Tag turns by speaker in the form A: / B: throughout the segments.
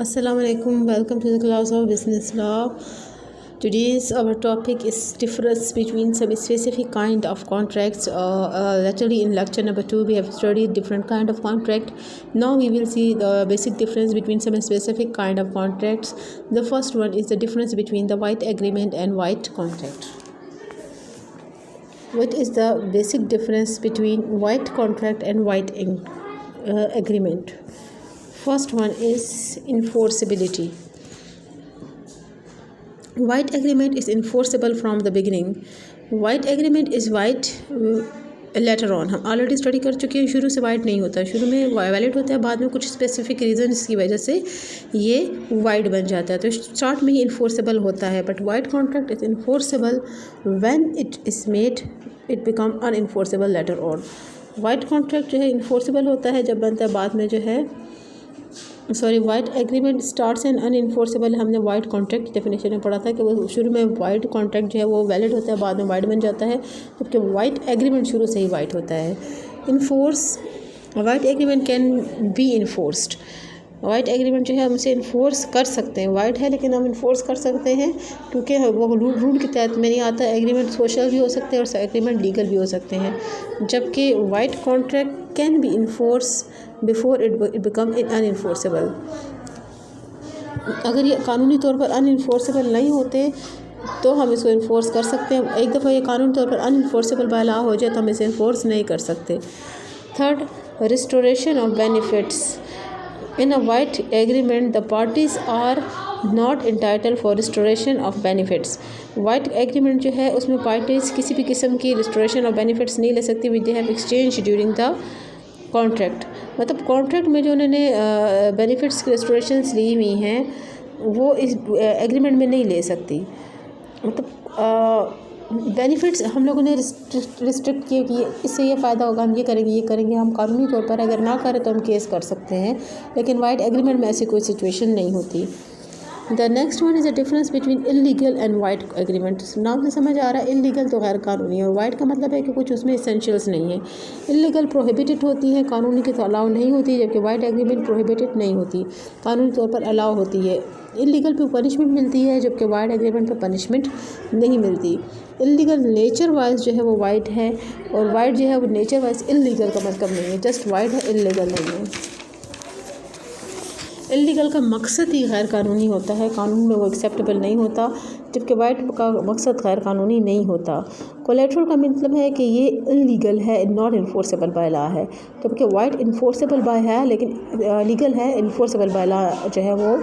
A: Assalamualaikum. Welcome to the class of business law. Today's our topic is difference between some specific kind of contracts. Actually, in lecture number 2, we have studied different kind of contract. Now we will see the basic difference between some specific kind of contracts. The first one is the difference between the white agreement and white contract. What is the basic difference between white contract and white agreement? First one is enforceability. White agreement is enforceable from the beginning. White agreement is white later on. हम already study कर चुके हैं. शुरू से white नहीं होता, शुरू में वैलिड होता है, बाद में कुछ स्पेसिफिक रीजंस की वजह से ये वाइट बन जाता है. तो स्टार्ट में ही इन्फोर्सेबल होता है. But void contract is enforceable when it is made it become unenforceable later on. Void contract जो है इन्फोर्सेबल होता है जब बनता है बाद में जो है वाइट एग्रीमेंट स्टार्ट्स एंड अनइन्फोर्सेबल. हमने वाइट कॉन्ट्रैक्ट की डेफिनेशन में पढ़ा था कि वो शुरू में वाइट कॉन्ट्रैक्ट जो है वो वैलिड होता है, बाद में वाइट बन जाता है, जबकि वाइट एग्रीमेंट शुरू से ही वाइट होता है. White agreement can be enforced. White agreement जो है हम उसे इन्फोर्स कर सकते हैं. वाइट है लेकिन हम इन्फोर्स कर सकते हैं क्योंकि वो रूल के तहत में नहीं आता. एग्रीमेंट सोशल भी हो सकते हैं और एग्रीमेंट लीगल भी हो सकते हैं, जबकि void contract can be enforce before it become unenforceable. अगर ये कानूनी तौर पर अनइन्फोर्सेबल नहीं होते तो हम इसको इन्फोर्स कर सकते हैं. एक दफ़ा ये कानूनी तौर पर अनइन्फोर्सेबल बाय लॉ हो जाए तो हम इसे इन्फोर्स नहीं कर सकते. Third, restoration of benefits. In a white agreement, the parties are not entitled for restoration of benefits. White agreement जो है उसमें parties किसी भी किस्म की restoration of benefits नहीं ले सकती which they have exchanged during the contract. मतलब कॉन्ट्रैक्ट में जो उन्होंने बेनिफिट्स की रेस्टोरेशंस ली हुई हैं वो इस एग्रीमेंट में नहीं ले सकती. मतलब बेनिफिट्स हम लोगों ने रिस्ट्रिक्ट किए कि इससे ये फ़ायदा होगा, हम ये करेंगे. हम कानूनी तौर पर अगर ना करें तो हम केस कर सकते हैं, लेकिन वाइट एग्रीमेंट में ऐसी कोई सिचुएशन नहीं होती. The next one is the difference between illegal and white agreement. नाम से समझ आ रहा है इलीगल तो गैर कानूनी है, और वाइट का मतलब है कि कुछ उसमें एसेंशियल्स नहीं है. इलीगल प्रोहिबिटेड होती है, कानूनी के तो अलाउ नहीं होती, जबकि वाइट एग्रीमेंट प्रोहिबिटेड नहीं होती, कानूनी तौर पर अलाउ होती है. इलीगल पे पनिशमेंट मिलती है जबकि वाइट एग्रीमेंट पे पनिशमेंट नहीं मिलती. इलीगल नेचर वाइज जो है वो वाइट है, और वाइट जो है वो नेचर वाइज इलीगल का मतलब नहीं है, जस्ट वाइट है, इलीगल नहीं है. इलीगल का मकसद ही गैर कानूनी होता है, कानून में वो एक्सेप्टेबल नहीं होता, जबकि वाइट का मकसद गैर कानूनी नहीं होता. कोलेट्रल का मतलब है कि ये इलीगल है, नॉट इन्फोर्सेबल बाय लॉ है, जबकि वाइट इन्फोर्सेबल बाय है लेकिन लीगल है. इन्फोर्सेबल बाय लॉ जो है वो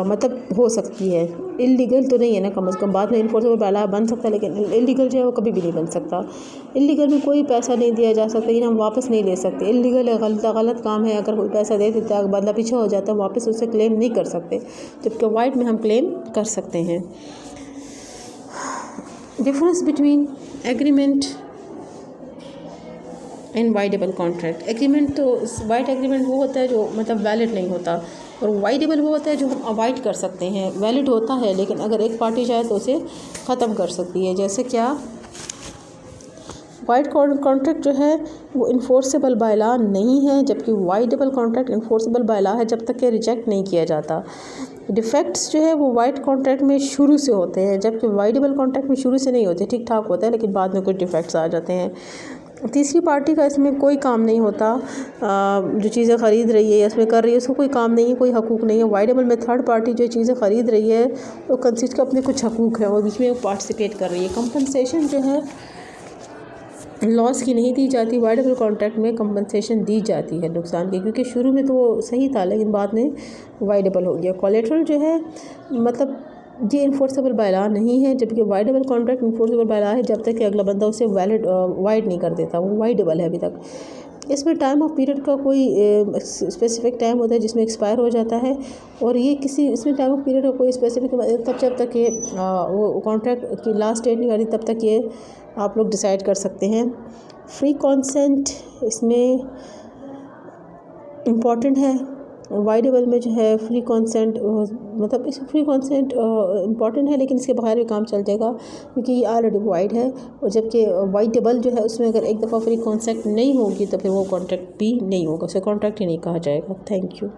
A: मतलब हो सकती है, इलीगल तो नहीं है ना, कम से कम बाद में इन्फोर्सेबल बाय लॉ बन सकता है, लेकिन इलीगल जो है वो कभी भी नहीं बन सकता. इलीगल में कोई पैसा नहीं दिया जा सकता, लेकिन हम वापस नहीं ले सकते. इलीगल है, गलत काम है, अगर कोई पैसा दे देता है बदला पीछे हो जाता है, वापस उससे क्लेम नहीं कर सकते, जबकि वाइट में हम क्लेम कर सकते हैं. Difference between agreement and voidable contract. Agreement तो वाइट एग्रीमेंट वो होता है जो मतलब वैलिड नहीं होता, और वाइडेबल वो होता है जो हम अवॉइड कर सकते हैं. वैलिड होता है लेकिन अगर एक पार्टी चाहे तो उसे ख़त्म कर सकती है. जैसे क्या, वाइट कॉन्ट्रैक्ट जो है वो इन्फोर्सेबल बाय लॉ नहीं है, जबकि voidable contract enforceable by law है जब तक कि रिजेक्ट नहीं किया जाता. डिफेक्ट्स जो है वो वाइट कॉन्ट्रैक्ट में शुरू से होते हैं, जबकि वाइडेबल कॉन्ट्रैक्ट में शुरू से नहीं होते. ठीक ठाक होता है लेकिन बाद में कुछ डिफेक्ट्स आ जाते हैं. तीसरी पार्टी का इसमें कोई काम नहीं होता, जो चीज़ें ख़रीद रही है या इसमें कर रही है उसको कोई काम नहीं है, कोई हकूक़ नहीं है. वाइडेबल में थर्ड पार्टी जो चीज़ें ख़रीद रही है वो कंसिस्ट के अपने कुछ हकूक़ है और बीच में पार्टिसिपेट कर रही है. कंपनसेशन जो है लॉस की नहीं दी जाती, वाइडेबल कॉन्ट्रैक्ट में कंपनसेशन दी जाती है नुकसान की, क्योंकि शुरू में तो वो सही था लेकिन बाद में वाइडेबल हो गया. कोलेट्रल जो है मतलब ये इन्फोर्सेबल बाय लॉ नहीं है, जबकि voidable contract enforceable by law है जब तक कि अगला बंदा उसे वाइड नहीं कर देता, वो वाइडेबल है अभी तक. इसमें टाइम ऑफ पीरियड का कोई स्पेसिफिक टाइम होता है जिसमें एक्सपायर हो जाता है, और ये किसी इसमें टाइम ऑफ पीरियड का कोई स्पेसिफिक तब जब तक ये वो कॉन्ट्रैक्ट की लास्ट डेट नहीं आ रही तब तक ये आप लोग डिसाइड कर सकते हैं. फ्री कॉन्सेंट इसमें इम्पॉर्टेंट है. वाइडेबल में जो है फ्री कॉन्सेंट मतलब इस फ्री कॉन्सेंट इम्पॉर्टेंट है, लेकिन इसके बाहर भी काम चल जाएगा क्योंकि ये ऑलरेडी वाइड है. और जबकि वाइडेबल जो है उसमें अगर एक दफ़ा फ्री कॉन्सेंट नहीं होगी तो फिर वो कॉन्ट्रैक्ट भी नहीं होगा, उसे कॉन्ट्रैक्ट ही नहीं कहा जाएगा. Thank you.